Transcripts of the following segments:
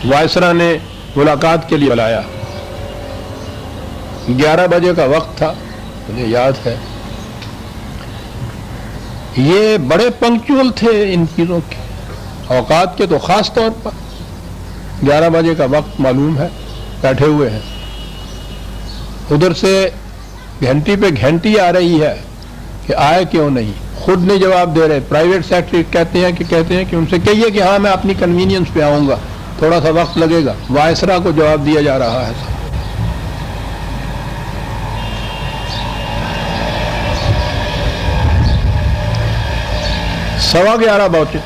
وائسرا نے ملاقات کے لیے بلایا. 11 بجے کا وقت تھا، مجھے یاد ہے. یہ بڑے پنکچول تھے ان چیزوں کے، اوقات کے تو خاص طور پر. 11 بجے کا وقت معلوم ہے، بیٹھے ہوئے ہیں. ادھر سے گھنٹی پہ گھنٹی آ رہی ہے کہ آئے کیوں نہیں. خود نہیں جواب دے رہے. پرائیویٹ سیکرٹری کہتے ہیں کہ ان سے کہیے کہ ہاں میں اپنی کنوینئنس پہ آؤں گا، تھوڑا سا وقت لگے گا. وائسرا کو جواب دیا جا رہا ہے. 11:15 پہنچے.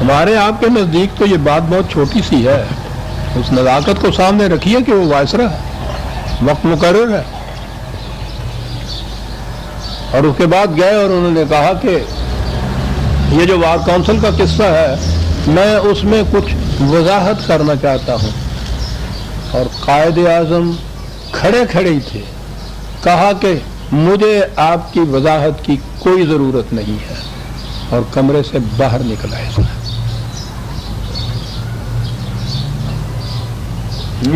ہمارے آپ کے نزدیک تو یہ بات بہت چھوٹی سی ہے. اس نزاکت کو سامنے رکھیے کہ وہ وائسرا ہے، وقت مقرر ہے. اور اس کے بعد گئے اور انہوں نے کہا کہ یہ جو وار کونسل کا قصہ ہے میں اس میں کچھ وضاحت کرنا چاہتا ہوں. اور قائد اعظم کھڑے ہی تھے. کہا کہ مجھے آپ کی وضاحت کی کوئی ضرورت نہیں ہے، اور کمرے سے باہر نکل آئے.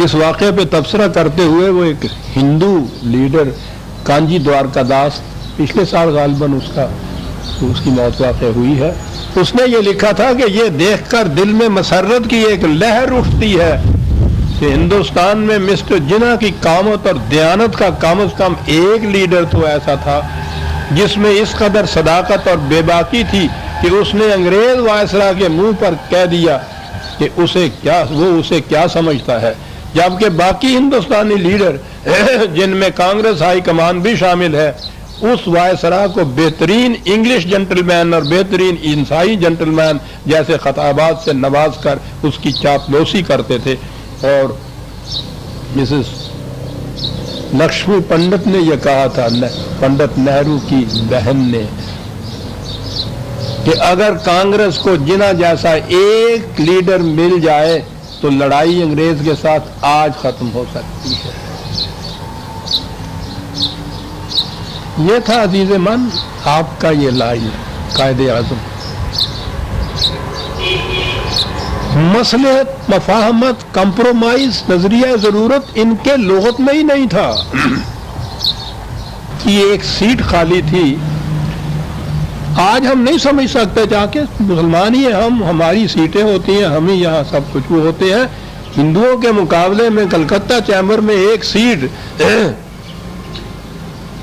اس واقعے پہ تبصرہ کرتے ہوئے وہ ایک ہندو لیڈر کانجی دوارکا داس، پچھلے سال غالباً اس کی موت واقع ہوئی ہے، اس نے یہ لکھا تھا کہ یہ دیکھ کر دل میں مسرت کی ایک لہر اٹھتی ہے کہ ہندوستان میں مسٹر جناح کی قامت اور دیانت کا کم از کم ایک لیڈر تو ایسا تھا جس میں اس قدر صداقت اور بے باکی تھی کہ اس نے انگریز وائسرا کے منہ پر کہہ دیا کہ وہ اسے کیا سمجھتا ہے. جبکہ باقی ہندوستانی لیڈر جن میں کانگریس ہائی کمان بھی شامل ہے اس وائسرا کو بہترین انگلش جنٹل مین اور بہترین عیسائی جنٹل مین جیسے خطابات سے نواز کر اس کی چاپلوسی کرتے تھے. اور مسز لکشمی پنڈت نے یہ کہا تھا، پنڈت نہرو کی بہن نے، کہ اگر کانگریس کو جناح جیسا ایک لیڈر مل جائے تو لڑائی انگریز کے ساتھ آج ختم ہو سکتی ہے. یہ تھا عزیز من آپ کا یہ لائن قائد اعظم. مصلحت، مفاہمت، کمپرومائز، نظریہ ضرورت ان کے لغت میں ہی نہیں تھا. یہ ایک سیٹ خالی تھی. آج ہم نہیں سمجھ سکتے جا کے مسلمان ہی ہیں ہماری سیٹیں ہوتی ہیں، ہم ہی یہاں سب کچھ وہ ہوتے ہیں. ہندوؤں کے مقابلے میں کلکتہ چیمبر میں ایک سیٹ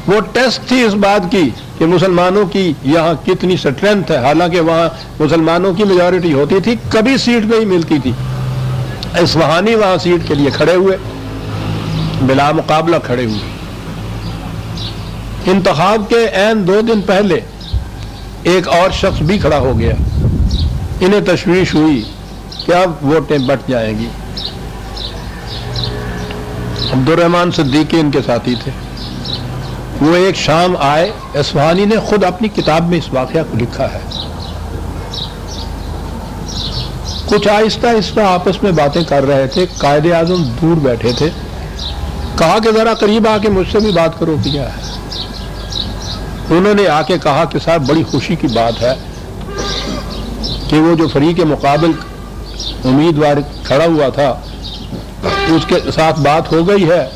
وہ ٹیسٹ تھی اس بات کی کہ مسلمانوں کی یہاں کتنی اسٹرینتھ ہے. حالانکہ وہاں مسلمانوں کی میجورٹی ہوتی تھی، کبھی سیٹ نہیں ملتی تھی. اصفہانی وہاں سیٹ کے لیے کھڑے ہوئے، بلا مقابلہ کھڑے ہوئے. انتخاب کے عین 2 دن پہلے ایک اور شخص بھی کھڑا ہو گیا. انہیں تشویش ہوئی کہ اب ووٹیں بٹ جائیں گی. عبدالرحمن صدیقی ان کے ساتھی تھے. وہ ایک شام آئے. اصفہانی نے خود اپنی کتاب میں اس واقعہ کو لکھا ہے. کچھ آہستہ آہستہ آپس میں باتیں کر رہے تھے. قائد اعظم دور بیٹھے تھے. کہا کہ ذرا قریب آ کے مجھ سے بھی بات کرو. کیا ہے؟ انہوں نے آ کے کہا کہ صاحب بڑی خوشی کی بات ہے کہ وہ جو فریق مقابل امیدوار کھڑا ہوا تھا اس کے ساتھ بات ہو گئی ہے.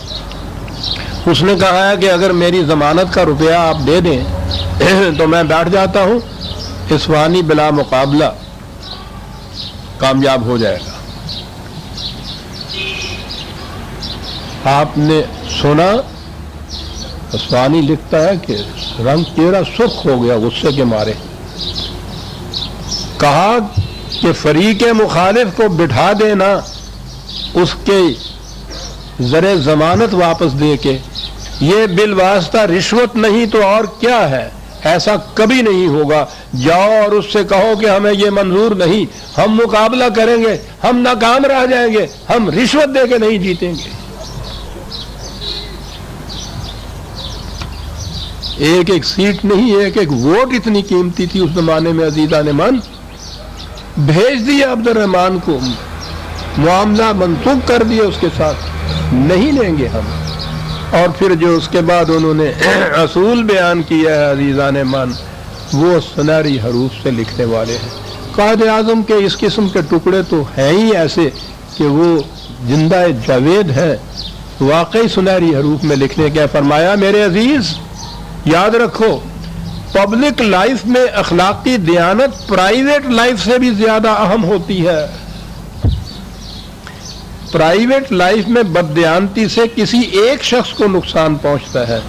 اس نے کہا ہے کہ اگر میری ضمانت کا روپیہ آپ دے دیں تو میں بیٹھ جاتا ہوں. اصفہانی بلا مقابلہ کامیاب ہو جائے گا. آپ نے سنا؟ اصفہانی لکھتا ہے کہ رنگ چہرہ سرخ ہو گیا غصے کے مارے. کہا کہ فریق مخالف کو بٹھا دینا، اس کے زر ضمانت واپس دے کے، یہ بالواسطہ رشوت نہیں تو اور کیا ہے؟ ایسا کبھی نہیں ہوگا. جاؤ اور اس سے کہو کہ ہمیں یہ منظور نہیں، ہم مقابلہ کریں گے، ہم ناکام رہ جائیں گے، ہم رشوت دے کے نہیں جیتیں گے. ایک ایک سیٹ نہیں، ایک ایک ووٹ اتنی قیمتی تھی اس زمانے میں. عزیزان من، بھیج دیا عبدالرحمان کو، معاملہ منسوخ کر دیا اس کے ساتھ، نہیں لیں گے ہم. اور پھر جو اس کے بعد انہوں نے اصول بیان کیا ہے عزیزان من، وہ سنہری حروف سے لکھنے والے ہیں. قائد اعظم کے اس قسم کے ٹکڑے تو ہیں ہی ایسے کہ وہ زندہ جاوید ہے، واقعی سنہری حروف میں لکھنے کے. فرمایا میرے عزیز یاد رکھو، پبلک لائف میں اخلاقی دیانت پرائیویٹ لائف سے بھی زیادہ اہم ہوتی ہے. پرائیویٹ لائف میں بددیانتی سے کسی ایک شخص کو نقصان پہنچتا ہے،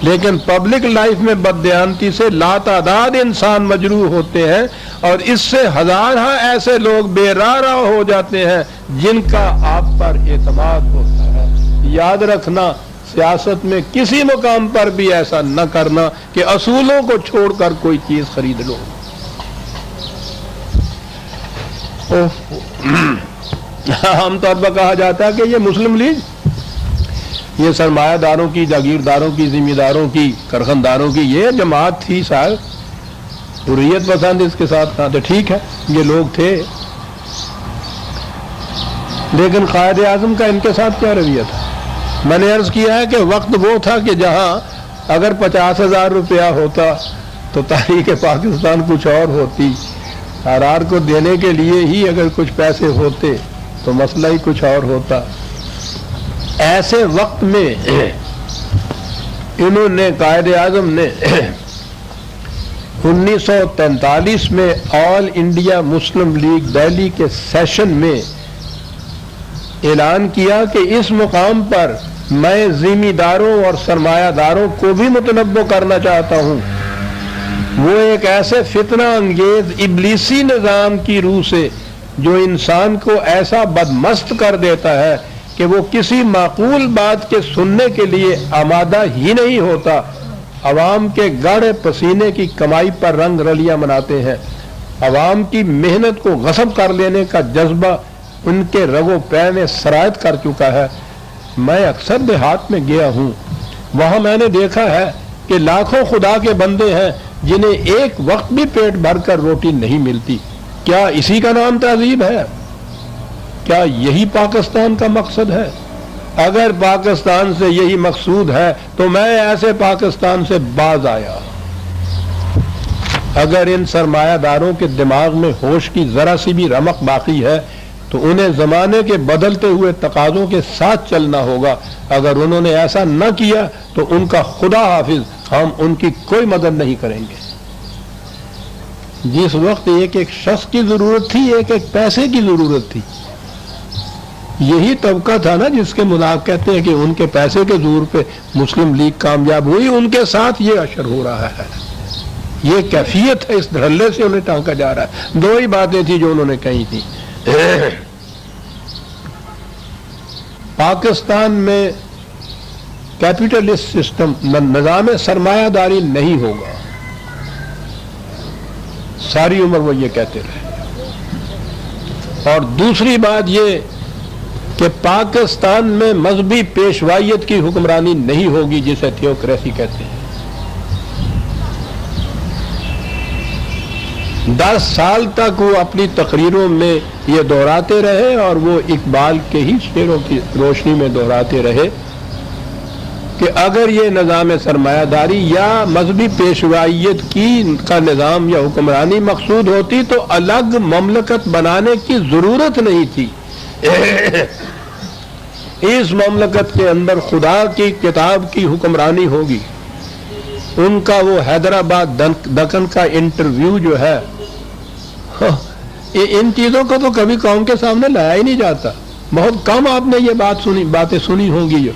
لیکن پبلک لائف میں بددیانتی سے لاتعداد انسان مجروح ہوتے ہیں، اور اس سے ہزارہ ایسے لوگ بے راہ ہو جاتے ہیں جن کا آپ پر اعتماد ہوتا ہے. یاد رکھنا، سیاست میں کسی مقام پر بھی ایسا نہ کرنا کہ اصولوں کو چھوڑ کر کوئی چیز خرید لو. عام طور پر کہا جاتا ہے کہ یہ مسلم لیگ، یہ سرمایہ داروں کی، جاگیرداروں کی، ذمہ داروں کی، کارخانداروں کی یہ جماعت تھی. صاحب حریت پسند اس کے ساتھ کہاں تھے؟ ٹھیک ہے یہ لوگ تھے، لیکن قائد اعظم کا ان کے ساتھ کیا رویہ تھا؟ میں نے عرض کیا ہے کہ وقت وہ تھا کہ جہاں اگر 50,000 روپیہ ہوتا تو تحریک پاکستان کچھ اور ہوتی، آرآر کو دینے کے لیے ہی اگر کچھ پیسے ہوتے تو مسئلہ ہی کچھ اور ہوتا. ایسے وقت میں انہوں نے، قائد اعظم نے 1943 میں آل انڈیا مسلم لیگ دہلی کے سیشن میں اعلان کیا کہ اس مقام پر میں ذمہ داروں اور سرمایہ داروں کو بھی متنبع کرنا چاہتا ہوں. وہ ایک ایسے فتنہ انگیز ابلیسی نظام کی روح سے جو انسان کو ایسا بدمست کر دیتا ہے کہ وہ کسی معقول بات کے سننے کے لیے آمادہ ہی نہیں ہوتا، عوام کے گاڑے پسینے کی کمائی پر رنگ رلیاں مناتے ہیں، عوام کی محنت کو غصب کر لینے کا جذبہ ان کے رگ و پے میں سرایت کر چکا ہے. میں اکثر دیہات میں گیا ہوں، وہاں میں نے دیکھا ہے کہ لاکھوں خدا کے بندے ہیں جنہیں ایک وقت بھی پیٹ بھر کر روٹی نہیں ملتی. کیا اسی کا نام تہذیب ہے؟ کیا یہی پاکستان کا مقصد ہے؟ اگر پاکستان سے یہی مقصود ہے تو میں ایسے پاکستان سے باز آیا. اگر ان سرمایہ داروں کے دماغ میں ہوش کی ذرا سی بھی رمق باقی ہے تو انہیں زمانے کے بدلتے ہوئے تقاضوں کے ساتھ چلنا ہوگا. اگر انہوں نے ایسا نہ کیا تو ان کا خدا حافظ، ہم ان کی کوئی مدد نہیں کریں گے. جس وقت ایک ایک شخص کی ضرورت تھی، ایک ایک پیسے کی ضرورت تھی، یہی طبقہ تھا نا جس کے مذاق کہتے ہیں کہ ان کے پیسے کے زور پہ مسلم لیگ کامیاب ہوئی، ان کے ساتھ یہ اشر ہو رہا ہے. یہ کیفیت ہے، اس دھڑلے سے انہیں ٹانکا جا رہا ہے. دو ہی باتیں تھی جو انہوں نے کہی تھی. پاکستان میں کیپٹلسٹ سسٹم، نظام سرمایہ داری نہیں ہوگا. ساری عمر وہ یہ کہتے رہے. اور دوسری بات یہ کہ پاکستان میں مذہبی پیشوائیت کی حکمرانی نہیں ہوگی جسے تھیوکریسی کہتے ہیں. 10 سال تک وہ اپنی تقریروں میں یہ دہراتے رہے اور وہ اقبال کے ہی شعروں کی روشنی میں دہراتے رہے کہ اگر یہ نظام سرمایہ داری یا مذہبی پیشوائیت کا نظام یا حکمرانی مقصود ہوتی تو الگ مملکت بنانے کی ضرورت نہیں تھی. اس مملکت کے اندر خدا کی کتاب کی حکمرانی ہوگی. ان کا وہ حیدرآباد دکن کا انٹرویو جو ہے، ان چیزوں کو تو کبھی قوم کے سامنے لایا ہی نہیں جاتا. بہت کم آپ نے یہ باتیں سنی ہوں گی.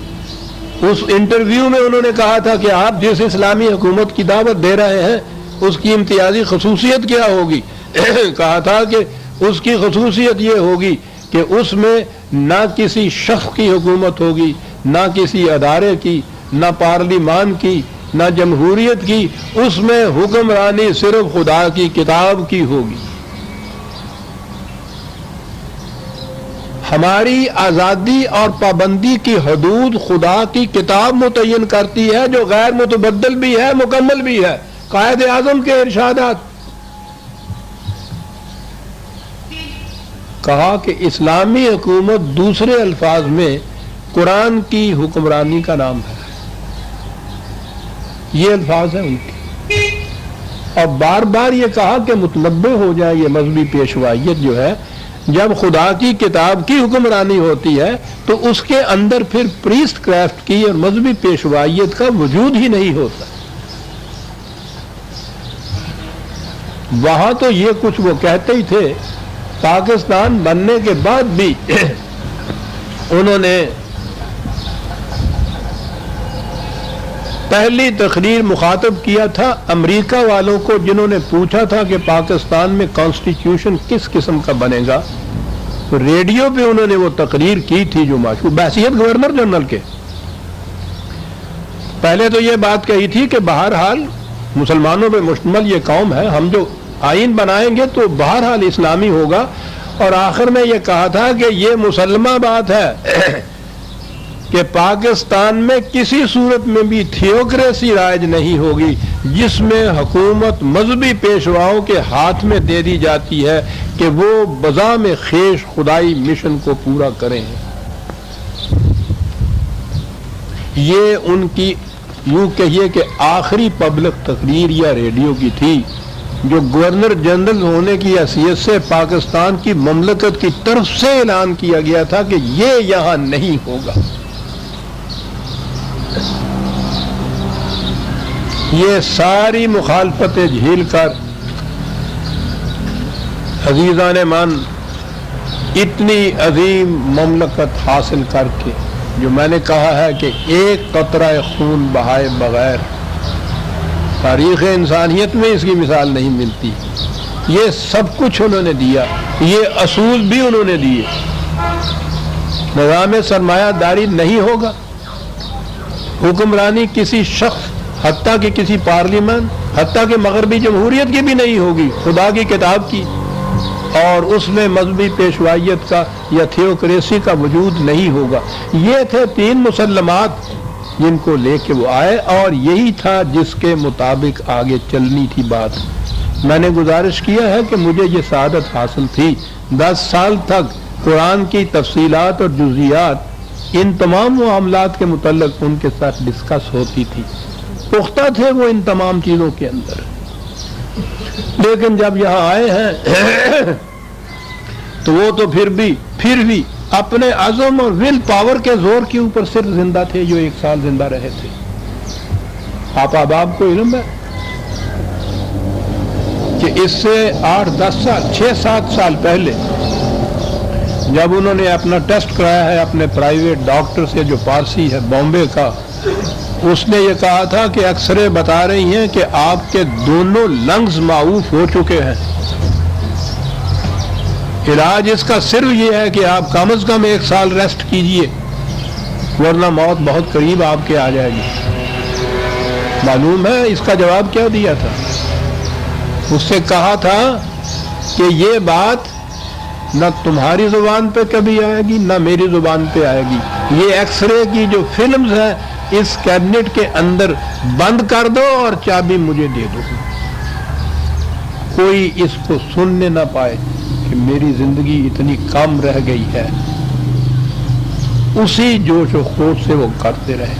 اس انٹرویو میں انہوں نے کہا تھا کہ آپ جس اسلامی حکومت کی دعوت دے رہے ہیں اس کی امتیازی خصوصیت کیا ہوگی؟ کہا تھا کہ اس کی خصوصیت یہ ہوگی کہ اس میں نہ کسی شخص کی حکومت ہوگی، نہ کسی ادارے کی، نہ پارلیمان کی، نہ جمہوریت کی. اس میں حکمرانی صرف خدا کی کتاب کی ہوگی. ہماری آزادی اور پابندی کی حدود خدا کی کتاب متعین کرتی ہے جو غیر متبدل بھی ہے، مکمل بھی ہے. قائد اعظم کے ارشادات. کہا کہ اسلامی حکومت دوسرے الفاظ میں قرآن کی حکمرانی کا نام ہے. یہ الفاظ ہیں ان کے. اور بار بار یہ کہا کہ متنبع ہو جائے یہ مذہبی پیشوائیت جو ہے، جب خدا کی کتاب کی حکمرانی ہوتی ہے تو اس کے اندر پھر پریسٹ کرافٹ کی اور مذہبی پیشوائیت کا وجود ہی نہیں ہوتا۔ وہاں تو یہ کچھ وہ کہتے ہی تھے، پاکستان بننے کے بعد بھی انہوں نے پہلی تقریر مخاطب کیا تھا امریکہ والوں کو، جنہوں نے پوچھا تھا کہ پاکستان میں کانسٹیٹیوشن کس قسم کا بنے گا، تو ریڈیو پہ انہوں نے وہ تقریر کی تھی جو مشہور بحیثیت گورنر جنرل کے۔ پہلے تو یہ بات کہی تھی کہ بہرحال مسلمانوں پہ مشتمل یہ قوم ہے، ہم جو آئین بنائیں گے تو بہرحال اسلامی ہوگا، اور آخر میں یہ کہا تھا کہ یہ مسلمہ بات ہے کہ پاکستان میں کسی صورت میں بھی تھیوکریسی رائج نہیں ہوگی جس میں حکومت مذہبی پیشواؤں کے ہاتھ میں دے دی جاتی ہے کہ وہ بذام خیش خدائی مشن کو پورا کریں۔ یہ ان کی یوں کہیے کہ آخری پبلک تقریر یا ریڈیو کی تھی جو گورنر جنرل ہونے کی حیثیت سے پاکستان کی مملکت کی طرف سے اعلان کیا گیا تھا کہ یہ یہاں نہیں ہوگا۔ یہ ساری مخالفتیں جھیل کر عزیزان من اتنی عظیم مملکت حاصل کر کے، جو میں نے کہا ہے کہ ایک قطرہ خون بہائے بغیر تاریخ انسانیت میں اس کی مثال نہیں ملتی، یہ سب کچھ انہوں نے دیا، یہ اصول بھی انہوں نے دیے۔ نظام سرمایہ داری نہیں ہوگا، حکمرانی کسی شخص حتیٰ کہ کسی پارلیمان، حتیٰ کہ مغربی جمہوریت کی بھی نہیں ہوگی، خدا کی کتاب کی، اور اس میں مذہبی پیشوائیت کا یا تھیوکریسی کا وجود نہیں ہوگا۔ یہ تھے تین مسلمات جن کو لے کے وہ آئے، اور یہی تھا جس کے مطابق آگے چلنی تھی بات۔ میں نے گزارش کیا ہے کہ مجھے یہ سعادت حاصل تھی 10 سال تک قرآن کی تفصیلات اور جزئیات ان تمام معاملات کے متعلق ان کے ساتھ ڈسکس ہوتی تھی، پختہ تھے وہ ان تمام چیزوں کے اندر، لیکن جب یہاں آئے ہیں تو وہ تو پھر بھی اپنے عزم اور ول پاور کے زور کے اوپر صرف زندہ تھے جو 1 سال زندہ رہے تھے۔ آپ احباب کو علم ہے کہ اس سے 8-10 سال 6-7 سال پہلے جب انہوں نے اپنا ٹیسٹ کرایا ہے اپنے پرائیویٹ ڈاکٹر سے جو پارسی ہے بامبے کا، اس نے یہ کہا تھا کہ ایکس رے بتا رہی ہیں کہ آپ کے دونوں لنگز معوف ہو چکے ہیں، علاج اس کا صرف یہ ہے کہ آپ کم از کم 1 سال ریسٹ کیجئے ورنہ موت بہت قریب آپ کے آ جائے گی۔ معلوم ہے اس کا جواب کیا دیا تھا؟ اس سے کہا تھا کہ یہ بات نہ تمہاری زبان پہ کبھی آئے گی نہ میری زبان پہ آئے گی، یہ ایکس رے کی جو فلمز ہیں اس کیبنٹ کے اندر بند کر دو اور چابی مجھے دے دو، کوئی اس کو سننے نہ پائے کہ میری زندگی اتنی کم رہ گئی ہے۔ اسی جوش و خروش سے وہ کرتے رہے،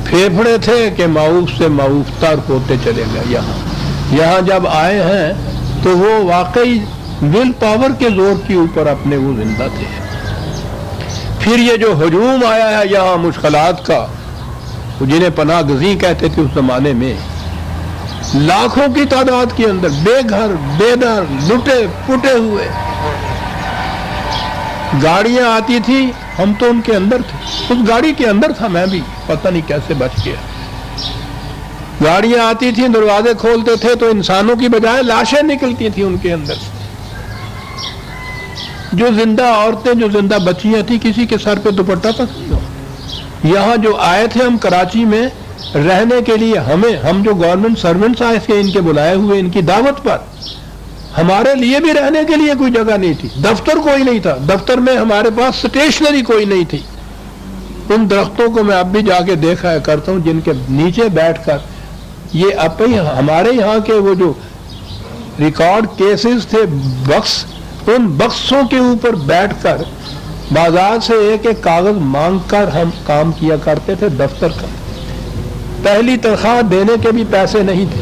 پھیپھڑے تھے کہ معوف سے معوف تر ہوتے چلے گئے۔ یہاں جب آئے ہیں تو وہ واقعی ول پاور کے زور کے اوپر اپنے وہ زندہ تھے۔ پھر یہ جو ہجوم آیا ہے یہاں مشکلات کا، جنہیں پناہ گزین کہتے تھے اس زمانے میں، لاکھوں کی تعداد کے اندر بے گھر بے در لٹے پٹے ہوئے، گاڑیاں آتی تھی ہم تو ان کے اندر تھے، اس گاڑی کے اندر تھا میں بھی، پتہ نہیں کیسے بچ گیا۔ گاڑیاں آتی تھیں دروازے کھولتے تھے تو انسانوں کی بجائے لاشیں نکلتی تھیں ان کے اندر، جو زندہ عورتیں جو زندہ بچیاں تھیں کسی کے سر پہ دوپٹہ تک نہیں ہو۔ یہاں جو آئے تھے ہم کراچی میں رہنے کے لیے، ہم جو گورنمنٹ سرونٹس آئے تھے ان کے بلائے ہوئے ان کی دعوت پر، ہمارے لیے بھی رہنے کے لیے کوئی جگہ نہیں تھی، دفتر کوئی نہیں تھا، دفتر میں ہمارے پاس سٹیشنری کوئی نہیں تھی۔ ان درختوں کو میں اب بھی جا کے دیکھا کرتا ہوں جن کے نیچے بیٹھ کر یہ اپنی ہمارے یہاں کے وہ جو ریکارڈ کیسز تھے بکس، ان بکسوں کے اوپر بیٹھ کر بازار سے ایک ایک کاغذ مانگ کر ہم کام کیا کرتے تھے دفتر کا۔ پہلی تنخواہ دینے کے بھی پیسے نہیں تھے،